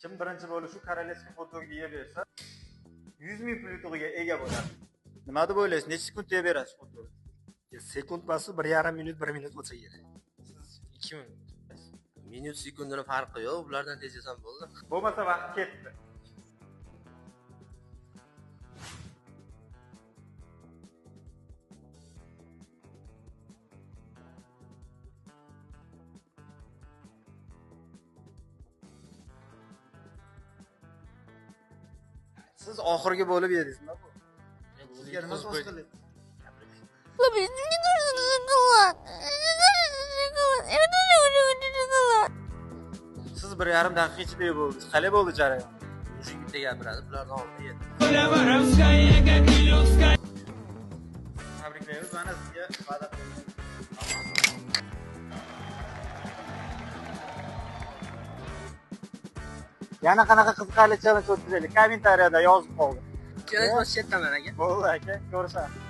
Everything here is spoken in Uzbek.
Kim birinchi bo'lib shu korolevskiy hot-dogni yeb bersa, 100 ming pul yutug'iga ega bo'ladi. Nima deb o'ylaysiz? Necha sekund yeb berasiz hot-dog? Sekund emas, 1,5 minut, 1 minut bo'lsa kerak. Siz 2 minut. Minut sekundini farqi yo'q, bulardan tez yesam bo'ldi. Bo'lmasa vaqt ketdi. Siz oxirgi bo'lib yedingizmi bu? Sizga nima qo'shildi? Siz 1,5 daqiqa ichida yeb bo'ldingiz. Qalay bo'ldi jarayon? Mujik bitta gapiradi, bulardan oldin yedi. Tabriklaymiz, mana sizga va'da qildim. Yana qanaqa qiziqarli challenge o'tkazaylik? Kommentariyada yozib qoldi. Challenge chetdan aka. Bo'ldi aka, ko'rishamiz.